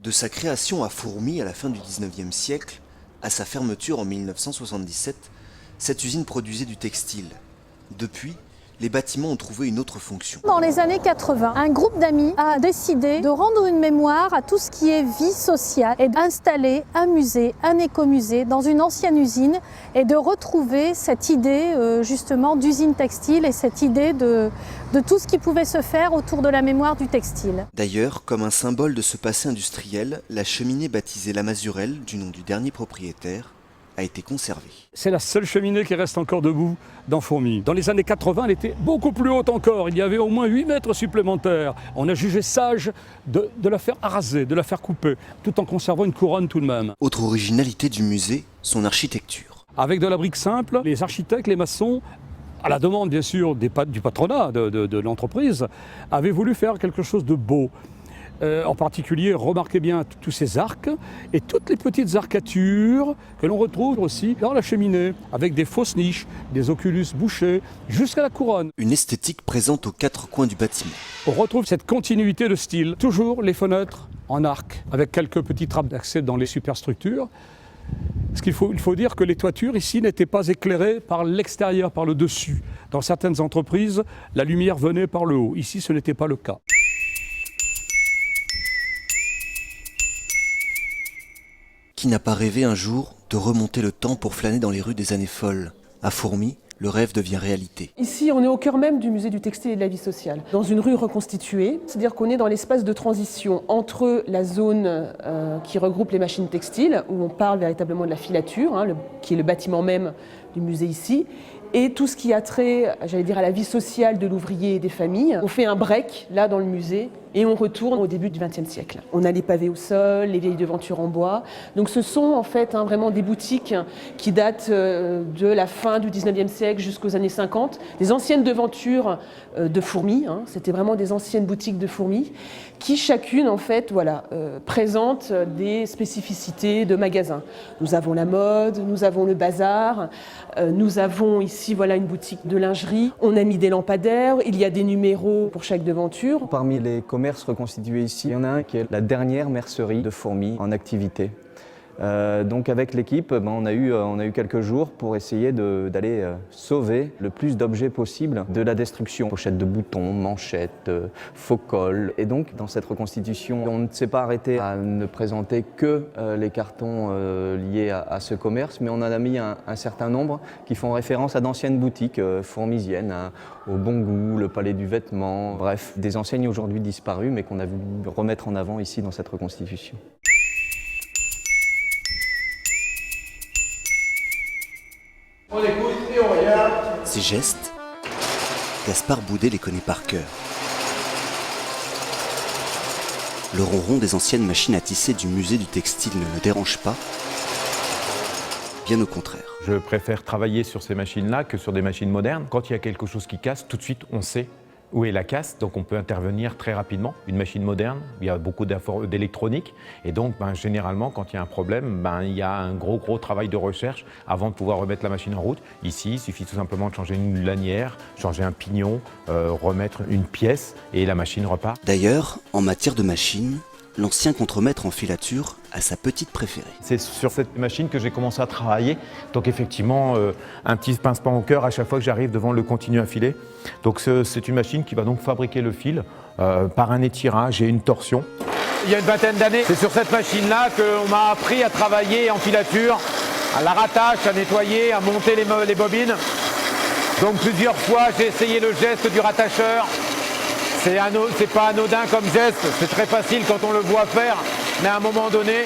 De sa création à Fourmies à la fin du XIXe siècle, à sa fermeture en 1977, cette usine produisait du textile. Depuis, les bâtiments ont trouvé une autre fonction. Dans les années 80, un groupe d'amis a décidé de rendre une mémoire à tout ce qui est vie sociale et d'installer un musée, un écomusée dans une ancienne usine et de retrouver cette idée justement d'usine textile et cette idée de tout ce qui pouvait se faire autour de la mémoire du textile. D'ailleurs, comme un symbole de ce passé industriel, la cheminée baptisée La Mazurelle, du nom du dernier propriétaire, a été conservée. C'est la seule cheminée qui reste encore debout dans Fourmies. Dans les années 80, elle était beaucoup plus haute encore. Il y avait au moins 8 mètres supplémentaires. On a jugé sage de la faire araser, de la faire couper, tout en conservant une couronne tout de même. Autre originalité du musée, son architecture. Avec de la brique simple, les architectes, les maçons, à la demande bien sûr du patronat de l'entreprise, avaient voulu faire quelque chose de beau. En particulier, remarquez bien tous ces arcs et toutes les petites arcatures que l'on retrouve aussi dans la cheminée, avec des fausses niches, des oculus bouchés, jusqu'à la couronne. Une esthétique présente aux quatre coins du bâtiment. On retrouve cette continuité de style. Toujours les fenêtres en arc, avec quelques petites trappes d'accès dans les superstructures. Parce qu'il faut dire que les toitures ici n'étaient pas éclairées par l'extérieur, par le dessus. Dans certaines entreprises, la lumière venait par le haut. Ici, ce n'était pas le cas. Qui n'a pas rêvé un jour de remonter le temps pour flâner dans les rues des années folles? À Fourmies, le rêve devient réalité. Ici, on est au cœur même du musée du textile et de la vie sociale, dans une rue reconstituée, c'est-à-dire qu'on est dans l'espace de transition entre la zone qui regroupe les machines textiles, où on parle véritablement de la filature, qui est le bâtiment même du musée ici, et tout ce qui a trait, j'allais dire, à la vie sociale de l'ouvrier et des familles. On fait un break, là, dans le musée, et on retourne au début du XXe siècle. On a les pavés au sol, les vieilles devantures en bois. Donc ce sont en fait vraiment des boutiques qui datent de la fin du XIXe siècle jusqu'aux années 50. Des anciennes devantures de Fourmies, c'était vraiment des anciennes boutiques de Fourmies, qui chacune en fait présentent des spécificités de magasins. Nous avons la mode, nous avons le bazar, nous avons ici une boutique de lingerie. On a mis des lampadaires, il y a des numéros pour chaque devanture. Parmi les commerces reconstitués ici, il y en a un qui est la dernière mercerie de Fourmies en activité. Donc avec l'équipe, on a eu quelques jours pour essayer d'aller sauver le plus d'objets possible de la destruction. Pochettes de boutons, manchettes, faux cols. Et donc dans cette reconstitution, on ne s'est pas arrêté à ne présenter que les cartons liés à ce commerce, mais on en a mis un certain nombre qui font référence à d'anciennes boutiques fourmisiennes, au Bon Goût, le Palais du Vêtement, bref, des enseignes aujourd'hui disparues mais qu'on a voulu remettre en avant ici dans cette reconstitution. On écoute et on regarde. Ces gestes, Gaspard Boudet les connaît par cœur. Le ronron des anciennes machines à tisser du musée du textile ne le dérange pas, bien au contraire. Je préfère travailler sur ces machines-là que sur des machines modernes. Quand il y a quelque chose qui casse, tout de suite on sait où est la casse, donc on peut intervenir très rapidement. Une machine moderne, il y a beaucoup d'électronique, et donc généralement quand il y a un problème, il y a un gros travail de recherche avant de pouvoir remettre la machine en route. Ici, il suffit tout simplement de changer une lanière, changer un pignon, remettre une pièce, et la machine repart. D'ailleurs, en matière de machines, l'ancien contremaître en filature a sa petite préférée. C'est sur cette machine que j'ai commencé à travailler. Donc effectivement, un petit pincement au cœur à chaque fois que j'arrive devant le continu à filer. Donc c'est une machine qui va donc fabriquer le fil par un étirage et une torsion. Il y a une vingtaine d'années, c'est sur cette machine-là qu'on m'a appris à travailler en filature, à la rattache, à nettoyer, à monter les bobines. Donc plusieurs fois, j'ai essayé le geste du rattacheur. C'est pas anodin comme geste, c'est très facile quand on le voit faire, mais à un moment donné,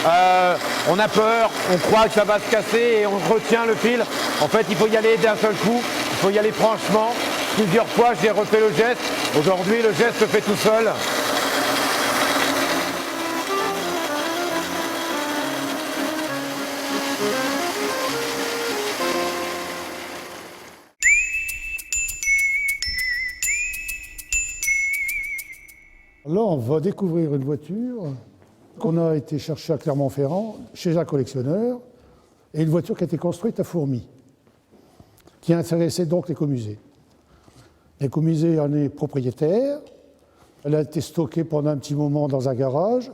on a peur, on croit que ça va se casser et on retient le fil. En fait, il faut y aller d'un seul coup, il faut y aller franchement. Plusieurs fois, j'ai refait le geste. Aujourd'hui, le geste se fait tout seul. Là, on va découvrir une voiture qu'on a été chercher à Clermont-Ferrand, chez un collectionneur, et une voiture qui a été construite à Fourmies, qui intéressait donc l'écomusée. L'écomusée en est propriétaire. Elle a été stockée pendant un petit moment dans un garage.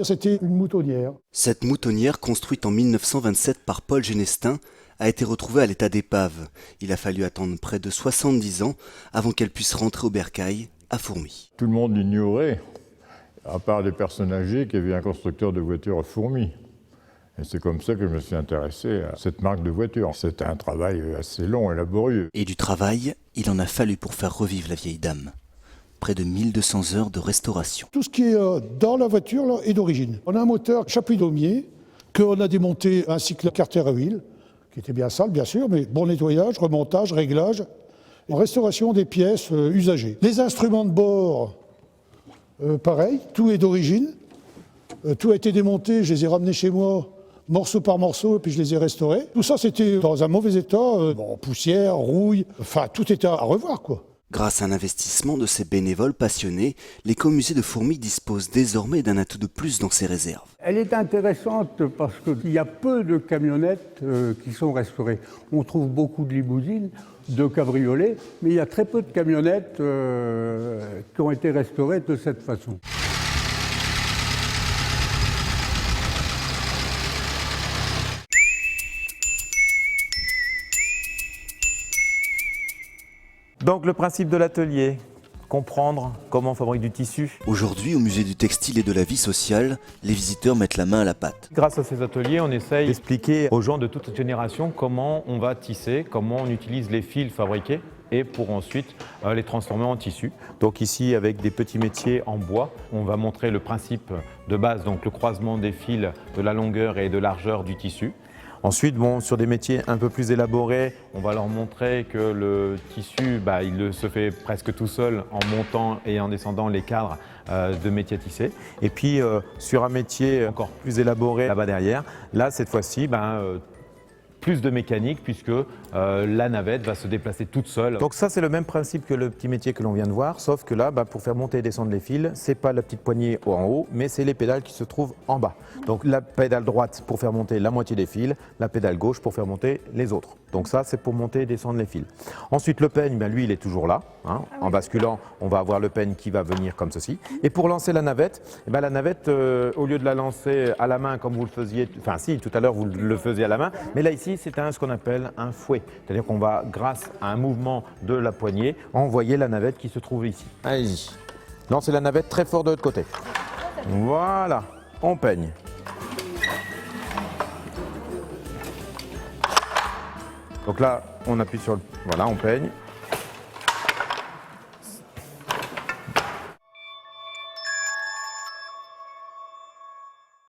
C'était une moutonnière. Cette moutonnière, construite en 1927 par Paul Genestin, a été retrouvée à l'état d'épave. Il a fallu attendre près de 70 ans avant qu'elle puisse rentrer au bercail à Fourmies. Tout le monde l'ignorait, à part des personnes âgées qui avaient un constructeur de voitures à Fourmies. Et c'est comme ça que je me suis intéressé à cette marque de voiture. C'était un travail assez long et laborieux. Et du travail, il en a fallu pour faire revivre la vieille dame. Près de 1200 heures de restauration. Tout ce qui est dans la voiture là, est d'origine. On a un moteur Chapuis-Daumier, qu'on a démonté un cycle Carter à huile, qui était bien sale bien sûr, mais bon nettoyage, remontage, réglage, restauration des pièces usagées. Les instruments de bord, pareil, tout est d'origine. Tout a été démonté, je les ai ramenés chez moi, morceau par morceau, et puis je les ai restaurés. Tout ça, c'était dans un mauvais état, poussière, rouille, enfin, tout était à revoir, quoi. Grâce à un investissement de ces bénévoles passionnés, l'écomusée de Fourmies dispose désormais d'un atout de plus dans ses réserves. Elle est intéressante parce qu'il y a peu de camionnettes qui sont restaurées. On trouve beaucoup de limousines, de cabriolets, mais il y a très peu de camionnettes qui ont été restaurées de cette façon. Donc le principe de l'atelier, comprendre comment on fabrique du tissu. Aujourd'hui, au musée du textile et de la vie sociale, les visiteurs mettent la main à la pâte. Grâce à ces ateliers, on essaye d'expliquer aux gens de toute génération comment on va tisser, comment on utilise les fils fabriqués et pour ensuite les transformer en tissu. Donc ici, avec des petits métiers en bois, on va montrer le principe de base, donc le croisement des fils, de la longueur et de largeur du tissu. Ensuite, sur des métiers un peu plus élaborés, on va leur montrer que le tissu, il se fait presque tout seul en montant et en descendant les cadres de métiers tissés. Et puis, sur un métier encore plus élaboré là-bas derrière, là, cette fois-ci, plus de mécanique puisque la navette va se déplacer toute seule. Donc ça, c'est le même principe que le petit métier que l'on vient de voir, sauf que là, pour faire monter et descendre les fils, c'est pas la petite poignée en haut, mais c'est les pédales qui se trouvent en bas. Donc la pédale droite pour faire monter la moitié des fils, la pédale gauche pour faire monter les autres. Donc ça, c'est pour monter et descendre les fils. Ensuite, le peigne, lui, il est toujours là. En basculant, on va avoir le peigne qui va venir comme ceci. Et pour lancer la navette, au lieu de la lancer à la main comme vous le faisiez, enfin si, tout à l'heure vous le faisiez à la main, mais là ici, c'est ce qu'on appelle un fouet. C'est-à-dire qu'on va, grâce à un mouvement de la poignée, envoyer la navette qui se trouve ici. Allez-y. Lancez la navette très fort de l'autre côté. Voilà, on peigne. Donc là, on appuie sur le... Voilà, on peigne.